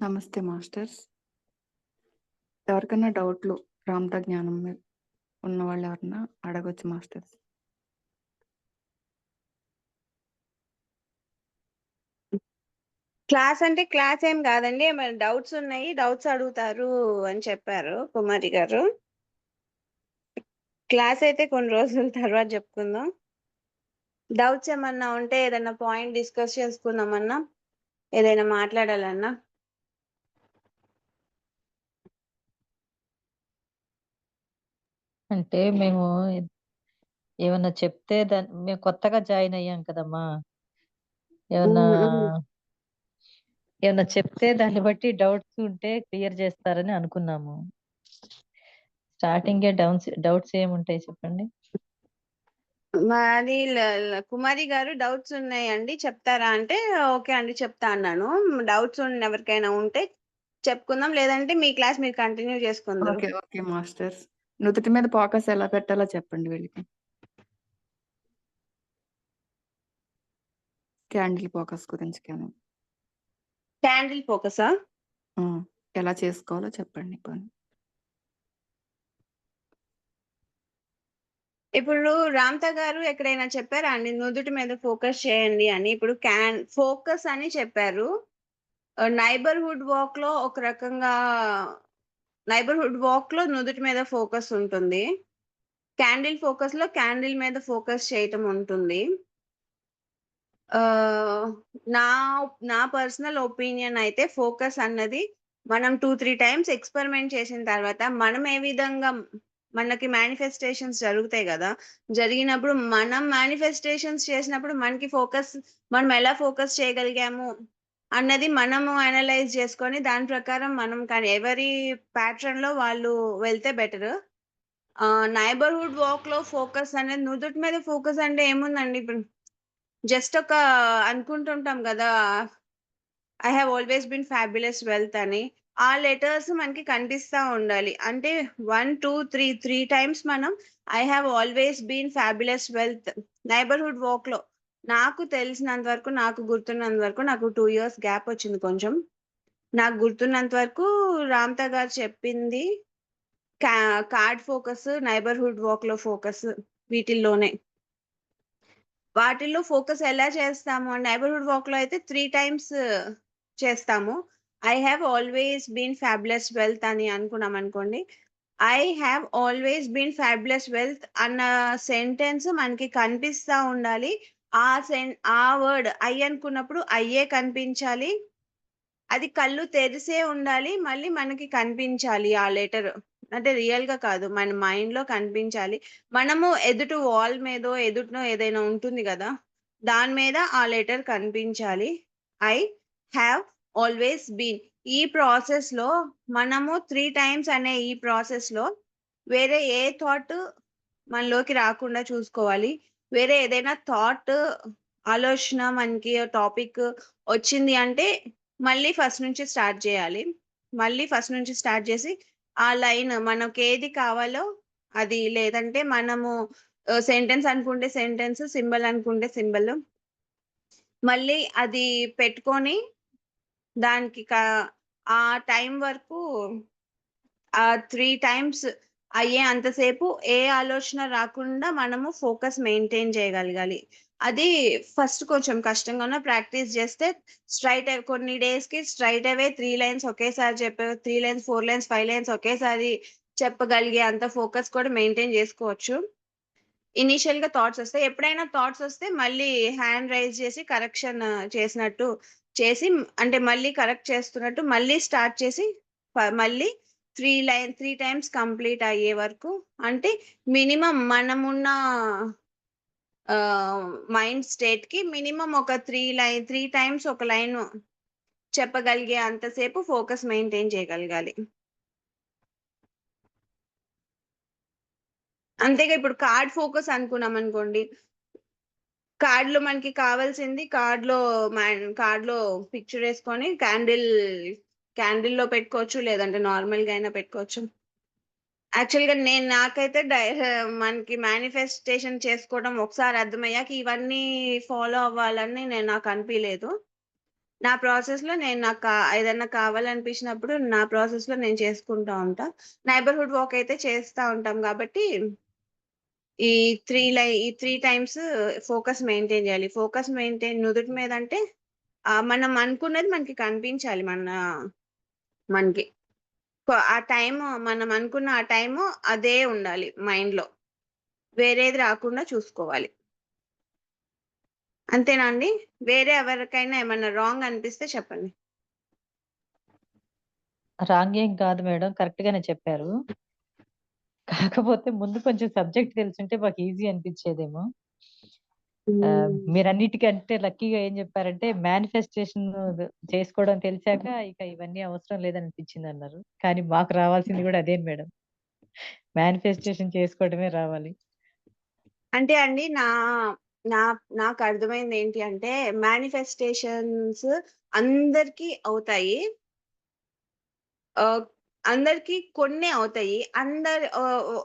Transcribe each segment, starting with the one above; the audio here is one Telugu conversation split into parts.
నమస్తే మాస్టర్స్. ఎవరికన్నా డౌట్లు రామతా జ్ఞానం మీద ఉన్నవాళ్ళు ఎవరన్నా అడగొచ్చు మాస్టర్స్. క్లాస్ అంటే క్లాస్ ఏం కాదండి. ఏమైనా డౌట్స్ ఉన్నాయి. డౌట్స్ అడుగుతారు అని చెప్పారు కుమారి గారు. క్లాస్ అయితే కొన్ని రోజుల తర్వాత చెప్పుకుందాం. డౌట్స్ ఏమన్నా ఉంటే ఏదైనా పాయింట్ డిస్కస్ చేసుకుందామన్నా, ఏదైనా మాట్లాడాలన్నా. అంటే మేము ఏమన్నా చెప్తే మేము కొత్తగా జాయిన్ అయ్యాం కదమ్మా. ఏమన్నా ఏమన్నా చెప్తే దాన్ని బట్టి డౌట్స్ ఉంటే క్లియర్ చేస్తారని అనుకున్నాము. స్టార్టింగ్ డౌట్స్ ఏముంటాయి చెప్పండి. మాది కుమారి గారు డౌట్స్ ఉన్నాయండి చెప్తారా అంటే ఓకే అండి చెప్తా అన్నాను. డౌట్స్ ఎవరికైనా ఉంటే చెప్పుకుందాం, లేదంటే మీ క్లాస్ మీరు కంటిన్యూ చేసుకుందరు. Okay okay masters. నుదుటి మీద ఫోకస్ ఎలా పెట్టాలో చెప్పండి వీళ్ళకి. క్యాండిల్ ఫోకస్ గురించి కానీ క్యాండిల్ ఫోకసా? ఎలా చేసుకోవాలో చెప్పండి పని. ఇప్పుడు రామ్తా గారు ఎక్కడైనా చెప్పారా అండి నుదుటి మీద ఫోకస్ చేయండి అని? ఇప్పుడు ఫోకస్ అని చెప్పారు. నైబర్హుడ్ వాక్ లో ఒక రకంగా నైబర్హుడ్ వాక్ లో నుదుటి మీద ఫోకస్ ఉంటుంది. క్యాండిల్ ఫోకస్ లో క్యాండిల్ మీద ఫోకస్ చేయటం ఉంటుంది. నా నా పర్సనల్ ఒపీనియన్ అయితే ఫోకస్ అన్నది మనం 2-3 టైమ్స్ ఎక్స్పెరిమెంట్ చేసిన తర్వాత మనం ఏ విధంగా మనకి మేనిఫెస్టేషన్స్ జరుగుతాయి కదా, జరిగినప్పుడు మనం మేనిఫెస్టేషన్స్ చేసినప్పుడు మనకి ఫోకస్ మనం ఎలా ఫోకస్ చేయగలిగాము అన్నది మనము అనలైజ్ చేసుకొని దాని ప్రకారం మనం కానీ ఎవరి ప్యాటర్న్ లో వాళ్ళు వెళ్తే బెటర్. నైబర్హుడ్ వాక్ లో ఫోకస్ అనేది నుదుటి మీద ఫోకస్ అంటే ఏముందండి, ఇప్పుడు జస్ట్ ఒక అనుకుంటుంటాం కదా, I have always been fabulous wealth అని. ఆ లెటర్స్ మనకి కనిపిస్తా ఉండాలి. అంటే 1, 2, 3 టైమ్స్ మనం I have always been fabulous wealth neighbourhood walk లో. నాకు తెలిసినంత వరకు, నాకు గుర్తున్నంత వరకు, నాకు 2 years గ్యాప్ వచ్చింది కొంచెం. నాకు గుర్తున్నంత వరకు రామ్తా గారు చెప్పింది కార్డ్ ఫోకస్, నైబర్హుడ్ వాక్ లో ఫోకస్, వీటిల్లోనే. వాటిల్లో ఫోకస్ ఎలా చేస్తాము? నైబర్హుడ్ వాక్ లో అయితే 3 టైమ్స్ చేస్తాము. I have always been fabulous wealth అని అనుకున్నాం అనుకోండి. I have always been fabulous wealth అన్న సెంటెన్స్ మనకి కనిపిస్తా ఉండాలి. ఆ వర్డ్ ఐ అనుకున్నప్పుడు అయ్యే కనిపించాలి. అది కళ్ళు తెరిసే ఉండాలి. మళ్ళీ మనకి కనిపించాలి ఆ లెటర్. అంటే రియల్ గా కాదు, మన మైండ్ లో కనిపించాలి. మనము ఎదుటి వాల్ మీదో ఎదుటనో ఏదైనా ఉంటుంది కదా, దాని మీద ఆ లెటర్ కనిపించాలి. I have always been. ఈ ప్రాసెస్ లో మనము 3 టైమ్స్ అనే ఈ ప్రాసెస్ లో వేరే ఏ థాట్ మనలోకి రాకుండా చూసుకోవాలి. వేరే ఏదైనా థాట్, ఆలోచన, మనకి టాపిక్ వచ్చింది అంటే మళ్ళీ ఫస్ట్ నుంచి స్టార్ట్ చేయాలి. మళ్ళీ ఫస్ట్ నుంచి స్టార్ట్ చేసి ఆ లైన్ మనకి ఏది కావాలో అది, లేదంటే మనము సెంటెన్స్ అనుకుంటే సెంటెన్స్, సింబల్ అనుకుంటే సింబల్, మళ్ళీ అది పెట్టుకొని దానికి ఆ టైం వరకు ఆ 3 టైమ్స్ అయ్యే అంతసేపు ఏ ఆలోచన రాకుండా మనము ఫోకస్ మెయింటైన్ చేయగలగాలి. అది ఫస్ట్ కొంచెం కష్టంగా ఉన్న ప్రాక్టీస్ చేస్తే కొన్ని డేస్ కి స్ట్రైట్ అవే 3 లైన్స్ ఒకేసారి 3 లైన్స్, 4 లైన్స్, 5 లైన్స్ ఒకేసారి చెప్పగలిగే అంత ఫోకస్ కూడా మెయింటైన్ చేసుకోవచ్చు. ఇనీషియల్ గా థాట్స్ వస్తాయి. ఎప్పుడైనా థాట్స్ వస్తే మళ్ళీ హ్యాండ్ రైజ్ చేసి కరెక్షన్ చేసినట్టు చేసి, అంటే మళ్ళీ కరెక్ట్ చేస్తున్నట్టు మళ్ళీ స్టార్ట్ చేసి మళ్ళీ 3 టైమ్స్ కంప్లీట్ అయ్యే వరకు, అంటే మినిమం మనమున్న మైండ్ స్టేట్ కి మినిమం ఒక 3 టైమ్స్ ఒక లైన్ చెప్పగలిగే అంతసేపు ఫోకస్ మెయింటైన్ చేయగలగాలి. అంతేగా ఇప్పుడు కార్డ్ ఫోకస్ అనుకున్నాం అనుకోండి, కార్డ్ లో మనకి కావాల్సింది కార్డ్ లో పిక్చర్ వేసుకొని క్యాండిల్ లో పెట్టుకోవచ్చు, లేదంటే నార్మల్ గా అయినా పెట్టుకోవచ్చు. యాక్చువల్ గా నాకైతే మనకి మేనిఫెస్టేషన్ చేసుకోవడం ఒకసారి అర్థమయ్యాక ఇవన్నీ ఫాలో అవ్వాలని నాకు అనిపించలేదు. నా ప్రాసెస్‌లో నేను ఏదన్నా కావాలనిపించినప్పుడు నా ప్రాసెస్‌లో నేను చేసుకుంటా ఉంటా. నైబర్‌హుడ్ వాక్ అయితే చేస్తా ఉంటాం గాబట్టి, ఈ 3 టైమ్స్ ఫోకస్ మెయింటైన్ జేయాలి. ఫోకస్ మెయింటైన్ నుదుటి మీదంటే మనం అనుకున్నది మనకి కనిపించాలి. మనకి. ఆ టైము మనం అనుకున్న ఆ టైము అదే ఉండాలి మైండ్‌లో. వేరేది రాకుండా చూసుకోవాలి. అంతేనా అండి? వేరే ఎవరికైనా ఏమన్నా రాంగ్ అనిపిస్తే చెప్పండి. రాంగ్ ఏం కాదు మేడం. కరెక్ట్ గానే చెప్పారు. కాకపోతే ముందు కొంచెం సబ్జెక్ట్ తెలిసుంటే మాకు ఈజీ అనిపించేదేమో. మీరన్నిటికంటే లక్కీగా ఏం చెప్పారంటే మేనిఫెస్టేషన్ చేసుకోవడం తెలిసాక ఇక ఇవన్నీ అవసరం లేదనిపించిందన్నారు. కానీ మాకు రావాల్సింది కూడా అదే మేడం. మేనిఫెస్టేషన్ చేసుకోవడమే రావాలి. అంటే అండి నా నాకర్థమైంది ఏంటి అంటే మేనిఫెస్టేషన్స్ అందరికీ అవుతాయి. ఆహ్, అందరికి కొన్నే అవుతాయి.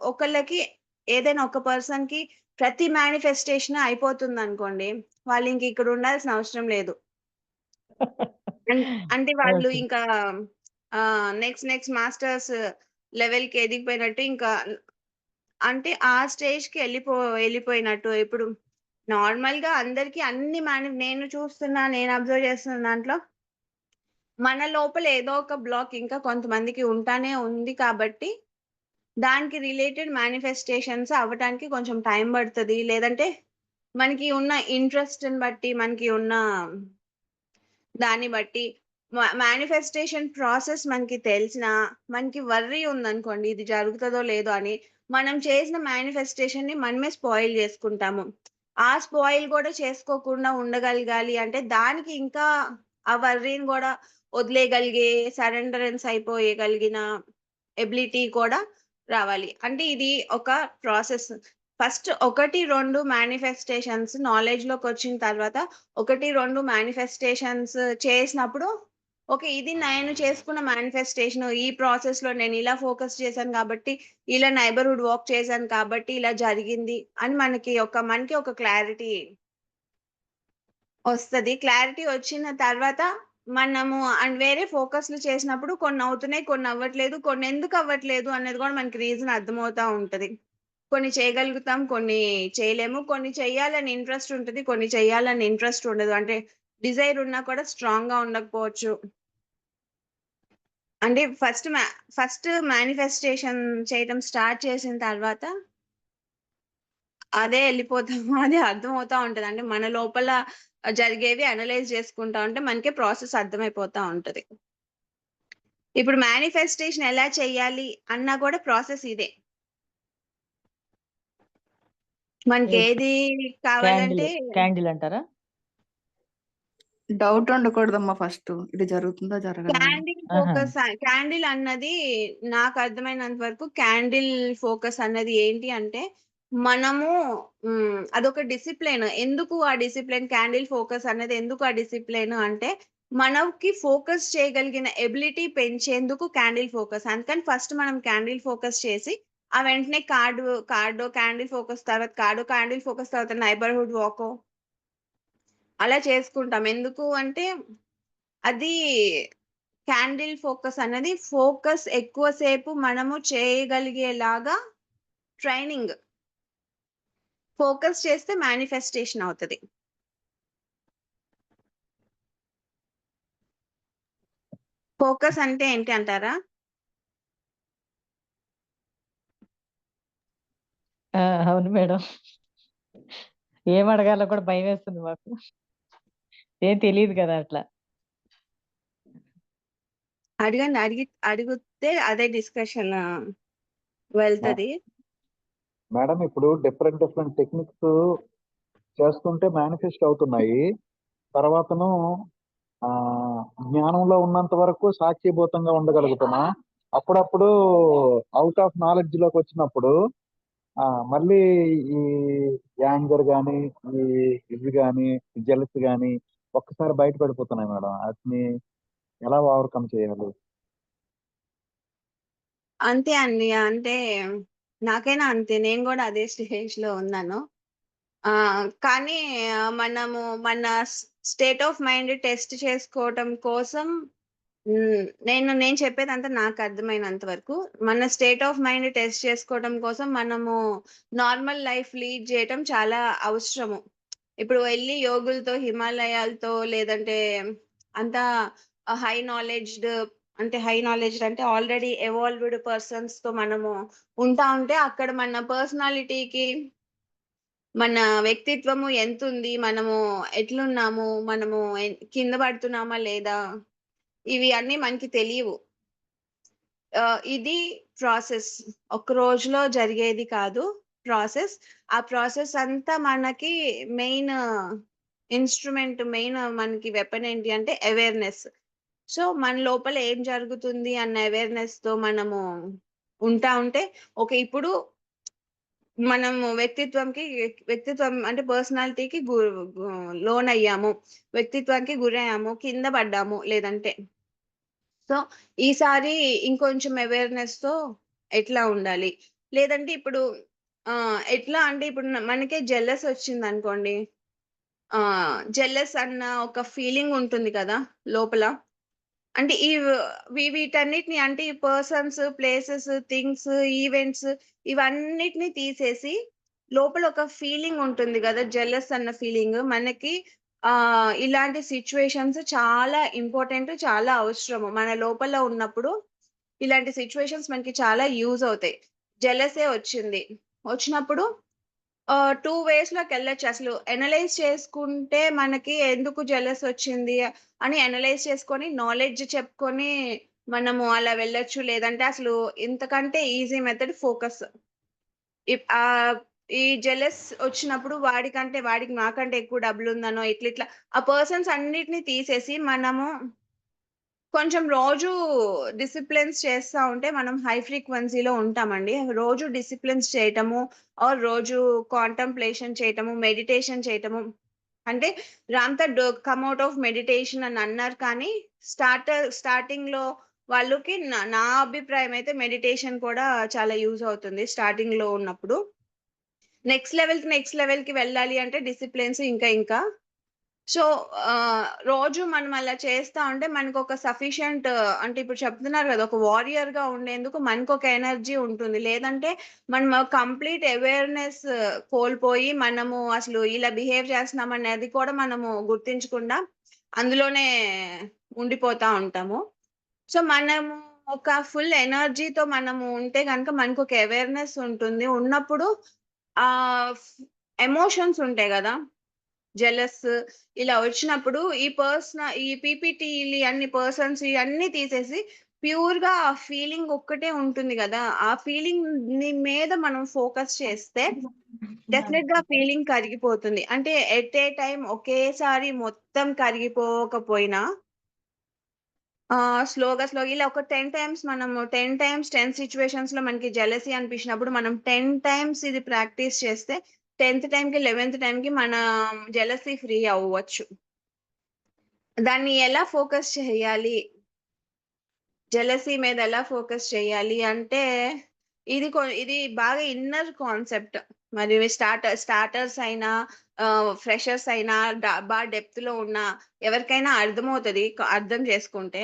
ఒకళ్ళకి ఏదైనా ఒక పర్సన్‌కి ప్రతి మేనిఫెస్టేషన్ అయిపోతుందనుకోండి. వాళ్ళింక ఇక్కడ ఉండాల్సిన అవసరం లేదు. అన్ అంటే వాళ్ళు ఓకే. ఇంకా నెక్స్ట్ మాస్టర్స్ లెవెల్‌కి ఎదిగిపోయినట్టు ఇంకా అంటే ఆ స్టేజ్‌కి ఎళ్ళిపోయినట్టు. ఇప్పుడు నార్మల్‌గా అందరికి అన్ని నేను అబ్జర్వ్ చేస్తున్న దాంట్లో మన లోపల ఏదో ఒక బ్లాక్ ఇంకా కొంతమందికి ఉంటానే ఉంది కాబట్టి, దానికి రిలేటెడ్ మేనిఫెస్టేషన్స్ అవ్వటానికి కొంచెం టైం పడతది. లేదంటే మనకి ఉన్న ఇంట్రెస్ట్‌ని బట్టి, మనకి ఉన్న దాన్ని బట్టి మేనిఫెస్టేషన్ ప్రాసెస్ మనకి తెలిసినా, మనకి వర్రీ ఉందనుకోండి, ఇది జరుగుతదో లేదో అని, మనం చేసిన మేనిఫెస్టేషన్‌ని మనమే స్పాయిల్ జేసుకుంటాము. ఆ స్పాయిల్ గూడా చేసుకోకుండా ఉండగలగాలి అంటే, దానికి ఇంకా ఆ వర్రీని గూడా వదిలేయగలిగే, సరెండరెన్స్ అయిపోయగలిగిన ఎబిలిటీ కూడా రావాలి. అంటే ఇది ఒక ప్రాసెస్. ఫస్ట్ 1, 2 మేనిఫెస్టేషన్స్ నాలెడ్జ్‌లోకొచ్చిన తర్వాత 1, 2 మేనిఫెస్టేషన్స్ చేసినప్పుడు, ఓకే. ఇది నేను చేసుకున్న మేనిఫెస్టేషను. ఈ ప్రాసెస్‌లో నేనిలా ఫోకస్ చేశాను గాబట్టి, ఇలా నైబర్‌హుడ్ వాక్ చేశాను కాబట్టి ఇలా జరిగింది అని మనకి ఒక క్లారిటీ ఒస్తది. క్లారిటీ వచ్చిన తర్వాత మనము వేరే ఫోకస్‌లు చేసినప్పుడు కొన్నవుతున్నాయి, కొన్నవ్వట్లేదు. కొన్నెందుకు అవ్వట్లేదు అనేది గూడా మనకి రీజన్ అర్థమవుతా ఉంటది. కొన్ని చేయగలుగుతాం, కొన్ని చేయలేము. కొన్ని చెయ్యాలని ఇంట్రెస్ట్ ఉంటది. కొన్ని చెయ్యాలని ఇంట్రెస్ట్ ఉండదు. అంటే డిజైర్ ఉన్నా కూడా స్ట్రాంగ్‌గా ఉండకపోవచ్చు. అంటే ఫస్ట్ మేనిఫెస్టేషన్ చేయటం స్టార్ట్ చేసిన తర్వాత అదే ఎళ్ళిపోతాము. అదే అర్థమవుతా ఉంటది. అంటే మన లోపల జరిగేవి అనలైజ్ చేసుకుంటా ఉంటే మనకే ప్రాసెస్ అర్థమైపోతా ఉంటది. ఇప్పుడు మేనిఫెస్టేషన్ ఎలా చేయాలి అన్నా కూడా ప్రాసెస్ ఇదే. ఓకే. మనకేది క్యాండిల్, కావాలంటే క్యాండిల్ అంటారా? డౌట్ ఉండకూడదమ్మా ఫస్ట్. ఇది జరుగుతుందా? జరగదా అని. ఆహా! క్యాండిల్ అన్నది నాకు అర్థమైనంత వరకు క్యాండిల్ ఫోకస్ అన్నది ఏంటి అంటే, మనము అదొక డిసిప్లిన్. ఎందుకు ఆ డిసిప్లిన్ క్యాండిల్ ఫోకస్ అన్నది ఎందుకు ఆ డిసిప్లిన్ అంటే, మనకి ఫోకస్ చేయగలిగిన ఎబిలిటీ పెంచేందుకు క్యాండిల్ ఫోకస్. అందుకని ఫస్ట్ మనం క్యాండిల్ ఫోకస్ చేసి, ఆ వెంటనే కార్డో క్యాండిల్ ఫోకస్ తర్వాత క్యాండిల్ ఫోకస్ తర్వాత నైబర్‌హుడ్ వాకో అలా చేసుకుంటాం. ఎందుకు అంటే అది క్యాండిల్ ఫోకస్ అన్నది ఫోకస్ ఎక్కువ సేపు మనము చేయగలిగేలాగా ట్రైనింగ్. ఫోకస్ చేస్తే మేనిఫెస్టేషన్ అవుతది. ఫోకస్ అంటే ఏంటి అంటారా? ఆ! అవును మేడం. ఏం అడగాలో కూడా భయమేస్తుంది మాకు. ఏం తెలీదు కదా అట్లా. అడగండి. అడిగితే అదే డిస్కషన్ మే వెళ్తది. మేడం ఇప్పుడు డిఫరెంట్ టెక్నిక్స్ చేస్తుంటే మేనిఫెస్ట్ అవుతున్నాయి. తర్వాతను జ్ఞానంలో ఉన్నంత వరకు సాక్షిభూతంగా ఉండగలుగుతున్నాం. అప్పుడప్పుడు ఔట్ ఆఫ్ నాలెడ్జ్‌లోకి వచ్చినప్పుడు మళ్ళీ ఈ యాంగర్ గాని, ఈ ఇవి గాని, జెలస్ గాని ఒక్కసారి బయట పడిపోతున్నాయి మేడం. ఆటిని ఎలా ఓవర్‌కమ్ చేయాలి? అంతే అండి. అంటే నాకైనా అంతే. నేను గూడా అదే స్టేజ్‌లో ఉన్నాను. కానీ మనము మన స్టేట్ ఆఫ్ మైండ్ టెస్ట్ చేసుకోవటం కోసం నేను చెప్పేదంతా నాకు అర్థమైనంత వరకు మన స్టేట్ ఆఫ్ మైండ్ టెస్ట్ చేసుకోవడం కోసం మనము నార్మల్ లైఫ్ లీడ్ చేయటం చాలా అవసరము. ఇప్పుడు వెళ్ళి యోగులతో, హిమాలయాలతో లేదంటే అంతా హై నాలెడ్జ్డ్ అంటే ఆల్రెడీ ఎవాల్వ్డ్ పర్సన్స్‌తో మనము ఉంటా ఉంటే అక్కడ మన పర్సనాలిటీకి, మన వ్యక్తిత్వము ఎంతుంది, మనము ఎట్లున్నాము, మనము కింద పడుతున్నామా లేదా, ఇవి అన్నీ మనకి తెలియవు. ఇది ప్రాసెస్. ఒక రోజులో జరిగేది కాదు ప్రాసెస్. ఆ ప్రాసెస్ అంతా మనకి మెయిన్ మనకి వెపన్ ఏంటి అంటే అవేర్‌నెస్. సో, మన లోపల ఏం జరుగుతుంది అన్న అవేర్‌నెస్‌తో మనము ఉంటా ఉంటే ఓకే. ఇప్పుడు మనము వ్యక్తిత్వం అంటే పర్సనాలిటీకి లోనయ్యాము. వ్యక్తిత్వానికి గురయ్యాము. కింద పడ్డాము లేదంటే. సో, ఈసారి ఇంకొంచెం అవేర్‌నెస్‌తో ఎట్లా ఉండాలి? లేదంటే ఇప్పుడు ఎట్లా అంటే ఇప్పుడు మనకే జెలస్ వచ్చిందనుకోండి. జెలస్ అన్న ఒక ఫీలింగ్ ఉంటుంది కదా లోపల. అంటే వీటన్నిటిని అంటే ఈ పర్సన్స్, ప్లేసెస్, థింగ్స్, ఈవెంట్స్ ఇవన్నిటిని తీసేసి లోపల ఒక ఫీలింగ్ ఉంటుంది గదా! జెలస్ అన్న ఫీలింగ్. మనకి ఇలాంటి సిట్యుయేషన్స్ చాలా ఇంపార్టెంట్, చాలా అవసరము. మన లోపల ఉన్నప్పుడు ఇలాంటి సిట్యుయేషన్స్ మనకి చాలా యూజ్ అవుతాయి. జెలసే వచ్చింది. వచ్చినప్పుడు 2 వేస్‌లోకెళ్ళొచ్చు. అసలు అనలైజ్ చేసుకుంటే మనకి ఎందుకు జెలస్ వచ్చింది అని అనలైజ్ చేసుకొని, నాలెడ్జ్ చెప్పుకొని మనము అలా వెళ్ళొచ్చు. లేదంటే అసలు ఇంతకంటే ఈజీ మెథడ్ ఫోకస్. ఈ జెలస్ వచ్చినప్పుడు వాడికి నాకంటే ఎక్కువ డబ్బులుందనో ఇట్లిట్లా ఆ పర్సన్స్ అన్నిటిని తీసేసి మనము కొంచెం రోజు డిసిప్లిన్స్ చేస్తా ఉంటే మనం హై ఫ్రీక్వెన్సీలో ఉంటామండి. రోజు డిసిప్లిన్స్ చేయటము, రోజు కాంటెంప్లేషన్ చేయటము, మెడిటేషన్ చేయటము. అంటే రామ్‌తడ్ కమ్ ఔట్ ఆఫ్ మెడిటేషన్ అని అన్నారు కానీ స్టార్టింగ్‌లో వాళ్ళకి నా అభిప్రాయం అయితే మెడిటేషన్ కూడా చాలా యూజ్ అవుతుంది స్టార్టింగ్‌లో ఉన్నప్పుడు. నెక్స్ట్ లెవెల్‌కి వెళ్ళాలి అంటే డిసిప్లిన్స్ ఇంకా. సో, రోజు మనం అలా చేస్తా ఉంటే మనకొక సఫిషియంట్ అంటే ఇప్పుడు చెప్తున్నారు గదా! ఒక వారియర్‌గా ఉండేందుకు మనకొక ఎనర్జీ ఉంటుంది. లేదంటే మనం కంప్లీట్ అవేర్‌నెస్ కోల్పోయి మనము అసలు ఇలా బిహేవ్ చేస్తున్నామనేది కూడా మనము గుర్తించకుండా అందులోనే ఉండిపోతా ఉంటాము. సో, మనము ఒక ఫుల్ ఎనర్జీతో మనము ఉంటే గనక మనకొక అవేర్‌నెస్ ఉంటుంది. ఉన్నప్పుడు ఆహ్, ఎమోషన్స్ ఉంటాయి గదా! జెలస్ ఇలా వచ్చినప్పుడు ఈ పీపీటీలు అన్ని పర్సన్స్ ఇయన్నీ తీసేసి ప్యూర్‌గా ఆ ఫీలింగ్ ఒక్కటే ఉంటుంది గదా! ఆ ఫీలింగ్‌ని మీద మనం ఫోకస్ చేస్తే డెఫినెట్‌గా ఫీలింగ్ కరిగిపోతుంది. అంటే ఎట్ ఏ టైమ్ ఒకేసారి మొత్తం కరిగిపోకపోయినా స్లోగా ఇలా ఒక 10 టైమ్స్ మనము 10 టైమ్స్ 10 సిట్యుయేషన్స్‌లో మనకి జెలసీ అనిపించినప్పుడు మనం 10 టైమ్స్ ఇది ప్రాక్టీస్ చేస్తే 10థ్ టైమ్‌కి, 11థ్ టైమ్‌కి మన జెలసీ ఫ్రీ అవ్వచ్చు. దాన్ని ఎలా ఫోకస్ చేయాలి? జెలసీ మీద ఎలా ఫోకస్ చేయాలి అంటే, ఇది బాగా ఇన్నర్ కాన్సెప్ట్. మరి స్టార్టర్స్ అయినా, ఫ్రెషర్స్ అయినా, డెప్త్‌లో ఉన్న ఎవరికైనా అర్థమవుతది. అర్థం చేసుకుంటే.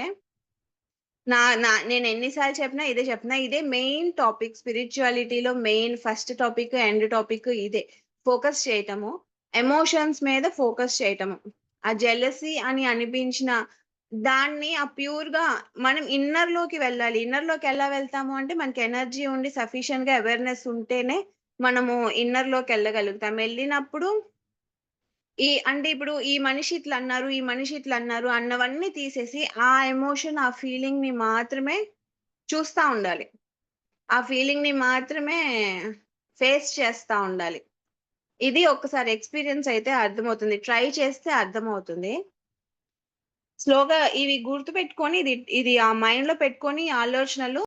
నా నా నేను ఎన్ని సార్లు చెప్పినా ఇదే చెప్తున్నా. ఇదే మెయిన్ టాపిక్ స్పిరిచువాలిటీలో main first topic, end topic ఇదే. ఫోకస్ చేయటము. ఎమోషన్స్ మీద ఫోకస్ చేయటము. ఆ జెలసీ అని అనిపించిన దాన్ని ప్యూర్‌గా మనం ఇన్నర్‌లోకి వెళ్ళాలి. ఇన్నర్‌లోకి ఎలా వెళ్తాము అంటే మనకి ఎనర్జీ ఉండి సఫిషియెంట్‌గా అవేర్‌నెస్ ఉంటేనే మనము ఇన్నర్‌లోకెళ్ళగలుగుతాం. ఎళ్ళినప్పుడు అంటే ఇప్పుడు ఈ మనిషి ఇట్లన్నారు అన్నవన్నీ తీసేసి, ఆ ఎమోషన్, ఆ ఫీలింగ్‌ని మాత్రమే చూస్తా ఉండాలి. ఆ ఫీలింగ్‌ని మాత్రమే ఫేస్ చేస్తా ఉండాలి. ఇది ఒక్కసారి ఎక్స్‌పీరియన్స్ అయితే అర్థమవుతుంది. ట్రై చేస్తే అర్థమవుతుంది. స్లోగా ఇవి గుర్తుపెట్టుకొని ఇది ఇది ఆ మైండ్‌లో పెట్టుకొని ఆలోచనలు